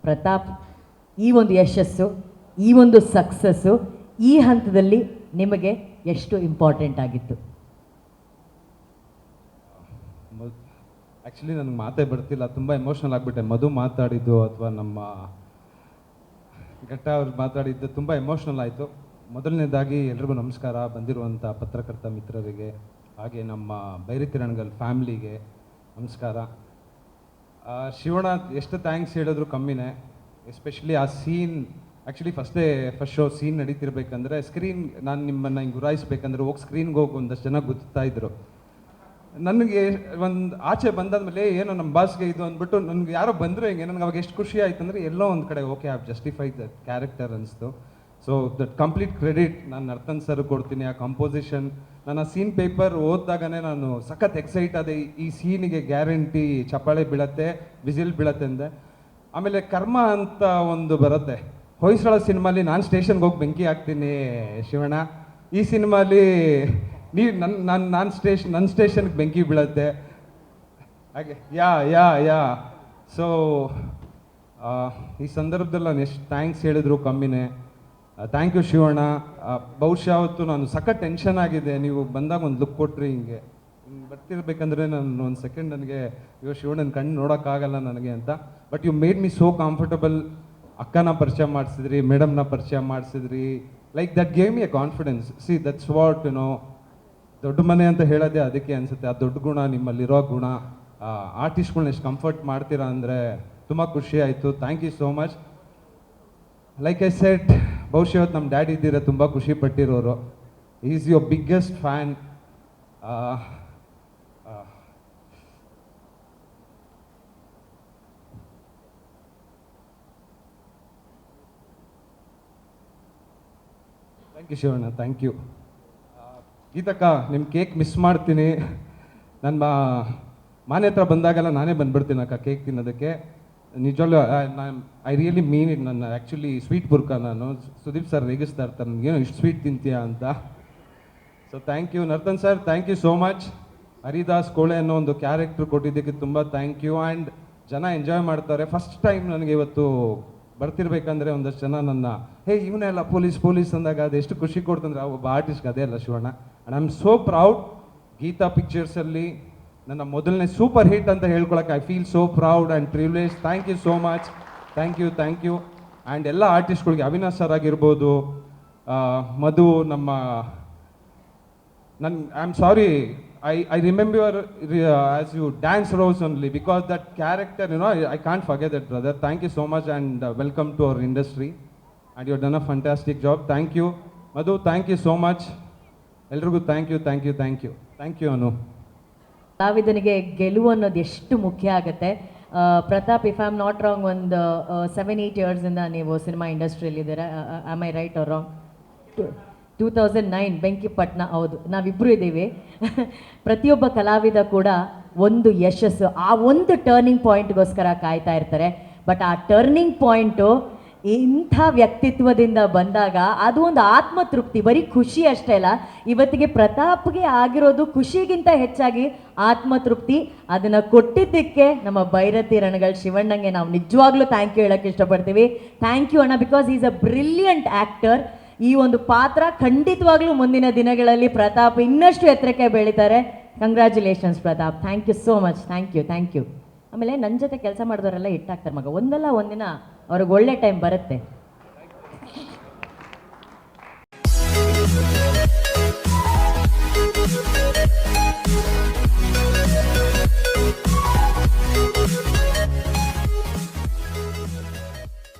ಪ್ರತಾಪ್, ಈ ಒಂದು ಯಶಸ್ಸು, ಈ ಒಂದು ಸಕ್ಸಸ್ಸು ಈ ಹಂತದಲ್ಲಿ ನಿಮಗೆ ಎಷ್ಟು ಇಂಪಾರ್ಟೆಂಟ್ ಆಗಿತ್ತು? ಆ್ಯಕ್ಚುಲಿ ನನಗೆ ಮಾತೇ ಬರ್ತಿಲ್ಲ, ತುಂಬ ಎಮೋಷ್ನಲ್ ಆಗಿಬಿಟ್ಟೆ. ಮಧು ಮಾತಾಡಿದ್ದು ಅಥವಾ ನಮ್ಮ ಘಟ್ಟ ಅವ್ರು ಮಾತಾಡಿದ್ದು ತುಂಬ ಎಮೋಷ್ನಲ್ ಆಯಿತು. ಮೊದಲನೇದಾಗಿ ಎಲ್ರಿಗೂ ನಮಸ್ಕಾರ. ಬಂದಿರುವಂಥ ಪತ್ರಕರ್ತ ಮಿತ್ರರಿಗೆ, ಹಾಗೆ ನಮ್ಮ ಬೈರಿತಿರಣಗಲ್ ಫ್ಯಾಮ್ಲಿಗೆ ನಮಸ್ಕಾರ. ಶಿವಣ್ಣ ಎಷ್ಟು ಥ್ಯಾಂಕ್ಸ್ ಹೇಳಿದ್ರು ಕಮ್ಮಿನೇ. ಎಸ್ಪೆಷಲಿ ಆ scene, actually first show scene ನಡೀತಿರ್ಬೇಕಂದ್ರೆ ಸ್ಕ್ರೀನ್, ನಾನು ನಿಮ್ಮನ್ನು ಹಿಂಗೆ ಗುರಾಯಿಸ್ಬೇಕಂದ್ರೆ ಹೋಗಿ ಸ್ಕ್ರೀನ್ಗೆ ಹೋಗಿ ಒಂದಷ್ಟು ಜನ ಗೊತ್ತಾ ಇದ್ರು. ನನಗೆ ಒಂದು ಆಚೆ ಬಂದಾದ್ಮೇಲೆ ಏನೋ ನಮ್ಮ ಬಾಸ್ಗೆ ಇದು ಅಂದ್ಬಿಟ್ಟು ನನಗೆ ಯಾರೋ ಬಂದರು ಹಿಂಗೆ, ನನಗೆ ಅವಾಗ ಎಷ್ಟು ಖುಷಿ ಆಯ್ತು ಅಂದರೆ ಎಲ್ಲೋ ಒಂದು ಕಡೆ okay, have justified that character ಅನಿಸ್ತು. ಸೊ ದಟ್ ಕಂಪ್ಲೀಟ್ ಕ್ರೆಡಿಟ್ ನಾನು ನರ್ತನ್ ಸರ್ ಕೊಡ್ತೀನಿ. ಆ ಕಂಪೋಸಿಷನ್, ನಾನು ಆ ಸೀನ್ ಪೇಪರ್ ಓದಿದಾಗನೇ ನಾನು ಸಖತ್ ಎಕ್ಸೈಟ್ ಆದೆ, ಈ ಸೀನಿಗೆ ಗ್ಯಾರಂಟಿ ಚಪ್ಪಾಳೆ ಬೀಳತ್ತೆ, ವಿಸಿಲ್ ಬೀಳತ್ತೆ ಅಂದೆ. ಆಮೇಲೆ ಕರ್ಮ ಅಂತ ಒಂದು ಬರುತ್ತೆ, ಹೊಯ್ಸಳ ಸಿನಿಮಾಲಿ ನಾನು ಸ್ಟೇಷನ್ಗೆ ಹೋಗಿ ಬೆಂಕಿ ಹಾಕ್ತೀನಿ ಶಿವಣ್ಣ, ಈ ಸಿನಿಮಾಲಿ ನೀವು ನನ್ನ ಸ್ಟೇಷನ್ಗೆ ಬೆಂಕಿ ಬೀಳತ್ತೆ ಹಾಗೆ. ಯಾ ಸೊ ಈ ಸಂದರ್ಭದಲ್ಲಿ ನಾನು ಎಷ್ಟು ಥ್ಯಾಂಕ್ಸ್ ಹೇಳಿದ್ರು ಕಮ್ಮಿನೇ. Thank you Shivanna. ಬಹುಶಃ ಅವತ್ತು ನಾನು ಸಖತ್ ಟೆನ್ಷನ್ ಆಗಿದೆ, ನೀವು ಬಂದಾಗ ಒಂದು ಲುಕ್ ಕೊಟ್ರಿ, ಹಿಂಗೆ ಬರ್ತಿರ್ಬೇಕಂದ್ರೆ ನಾನು ಒಂದು ಸೆಕೆಂಡ್ ನನಗೆ ಇವಾಗ ಶಿವಣ್ಣನ ಕಣ್ಣು ನೋಡೋಕ್ಕಾಗಲ್ಲ ನನಗೆ ಅಂತ. But you made me so comfortable. ಅಕ್ಕನ ಪರಿಚಯ ಮಾಡಿಸಿದ್ರಿ, ಮೇಡಮ್ನ ಪರಿಚಯ ಮಾಡಿಸಿದ್ರಿ, like that gave me a confidence. See that's what you know, ದೊಡ್ಡ ಮನೆ ಅಂತ ಹೇಳೋದೇ ಅದಕ್ಕೆ ಅನಿಸುತ್ತೆ. ಆ ದೊಡ್ಡ ಗುಣ, ನಿಮ್ಮಲ್ಲಿರೋ ಗುಣ, ಆರ್ಟಿಸ್ಟ್ಗಳನ್ನ ಎಷ್ಟು ಕಂಫರ್ಟ್ ಮಾಡ್ತೀರಾ ಅಂದರೆ ತುಂಬ ಖುಷಿ ಆಯಿತು. Thank you so much. Like I said, ಬಹುಶಃ ಇವತ್ತು ನಮ್ಮ ಡ್ಯಾಡಿ ಇದ್ದೀರಾ ತುಂಬ ಖುಷಿ ಪಟ್ಟಿರೋರು. Is your biggest fan. Thank you Shivanna, thank you. ಗೀತಕ್ಕ, ನಿಮ್ಮ ಕೇಕ್ ಮಿಸ್ ಮಾಡ್ತೀನಿ. ನನ್ನ ಮನೆ ಹತ್ರ ಬಂದಾಗೆಲ್ಲ ನಾನೇ ಬಂದ್ಬಿಡ್ತೀನಿ ಅಕ್ಕ ಕೇಕ್ ತಿನ್ನೋದಕ್ಕೆ. ನಿಜವಾಗ್ಲೂ ಐ ರಿಯಲಿ ಮೀನ್ ಇಟ್. ನನ್ನ ಆ್ಯಕ್ಚುಲಿ ಸ್ವೀಟ್ ಬುರ್ಕ ನಾನು. ಸುದೀಪ್ ಸರ್ ರೇಗಿಸ್ತಾ ಇರ್ತಾರೆ ನನಗೇನೋ ಇಷ್ಟು ಸ್ವೀಟ್ ತಿಂತೀಯಾ ಅಂತ. So thank you Narthan sir, thank you so much. Haridas Kole ಅನ್ನೋ ಒಂದು ಕ್ಯಾರೆಕ್ಟರ್ ಕೊಟ್ಟಿದ್ದಕ್ಕೆ ತುಂಬ ಥ್ಯಾಂಕ್ ಯು. ಆ್ಯಂಡ್ ಜನ ಎಂಜಾಯ್ ಮಾಡ್ತಾರೆ. ಫಸ್ಟ್ ಟೈಮ್ ನನಗೆ ಇವತ್ತು ಬರ್ತಿರ್ಬೇಕಂದ್ರೆ ಒಂದಷ್ಟು ಜನ ನನ್ನ ಇವನ್ನೆಲ್ಲ ಪೊಲೀಸ್ ಅಂದಾಗ ಅದು ಎಷ್ಟು ಖುಷಿ ಕೊಡ್ತಂದ್ರೆ ಒಬ್ಬ ಆರ್ಟಿಸ್ಟ್ಗೆ ಅದೇ ಅಲ್ಲ Shivanna. And I am so proud. Geetha ಪಿಕ್ಚರ್ಸಲ್ಲಿ ನನ್ನ ಮೊದಲನೇ ಸೂಪರ್ ಹಿಟ್ ಅಂತ ಹೇಳ್ಕೊಳಕ್ಕೆ I feel so proud and privilege. Thank you so much, thank you. And ಎಲ್ಲ ಆರ್ಟಿಸ್ಟ್ಗಳಿಗೆ, ಅವಿನಾಶ್ ಸರ್ ಆಗಿರ್ಬೋದು, ಮಧು, ನಮ್ಮ I am sorry, I remember as you dance rose only because that character, you know, I can't forget that, brother. Thank you so much and welcome to our industry. And you have done a fantastic job. Thank you. Madhu, thank you so much. Elrigu thank you. Thank you, Anu. ಕಲಾವಿದನಿಗೆ ಗೆಲುವು ಅನ್ನೋದು ಎಷ್ಟು ಮುಖ್ಯ ಆಗುತ್ತೆ. Pratap, if I am not wrong, ಒಂದು 7-8 ಇಯರ್ಸಿಂದ ನೀವು cinema ಇಂಡಸ್ಟ್ರಿಯಲ್ಲಿದ್ದೀರಾ. Am I right or wrong? 2009 Benkipatna, ಹೌದು, ನಾವಿಬ್ಬರು ಇದ್ದೀವಿ. ಪ್ರತಿಯೊಬ್ಬ ಕಲಾವಿದ ಕೂಡ ಒಂದು ಯಶಸ್ಸು, ಆ ಒಂದು ಟರ್ನಿಂಗ್ ಪಾಯಿಂಟ್ಗೋಸ್ಕರ ಕಾಯ್ತಾ ಇರ್ತಾರೆ. ಬಟ್ ಆ ಟರ್ನಿಂಗ್ ಪಾಯಿಂಟು ಇಂಥ ವ್ಯಕ್ತಿತ್ವದಿಂದ ಬಂದಾಗ ಅದು ಒಂದು ಆತ್ಮತೃಪ್ತಿ. ಬರೀ ಖುಷಿ ಅಷ್ಟೇ ಅಲ್ಲ, ಇವತ್ತಿಗೆ ಪ್ರತಾಪ್ಗೆ ಆಗಿರೋದು ಖುಷಿಗಿಂತ ಹೆಚ್ಚಾಗಿ ಆತ್ಮತೃಪ್ತಿ. ಅದನ್ನು ಕೊಟ್ಟಿದ್ದಕ್ಕೆ ನಮ್ಮ ಭೈರತಿ ರಣಗಲ್ ಶಿವಣ್ಣಂಗೆ ನಾವು ನಿಜವಾಗ್ಲೂ ಥ್ಯಾಂಕ್ ಯು ಹೇಳೋಕ್ಕೆ ಇಷ್ಟಪಡ್ತೀವಿ. ಥ್ಯಾಂಕ್ ಯು ಅಣ್ಣ, because is a brilliant actor. ಈ ಒಂದು ಪಾತ್ರ ಖಂಡಿತವಾಗ್ಲೂ ಮುಂದಿನ ದಿನಗಳಲ್ಲಿ ಪ್ರತಾಪ್ ಇನ್ನಷ್ಟು ಎತ್ತರಕ್ಕೆ ಬೆಳೀತಾರೆ. Congratulations Pratap, thank you so much. Thank you. ಆಮೇಲೆ ನನ್ನ ಜೊತೆ ಕೆಲಸ ಮಾಡಿದವರೆಲ್ಲ ಇಟ್ಟಾಗ್ತಾರೆ ಮಗ, ಒಂದಲ್ಲ ಒಂದಿನ ಅವ್ರಿಗೆ ಒಳ್ಳೆ ಟೈಮ್ ಬರುತ್ತೆ.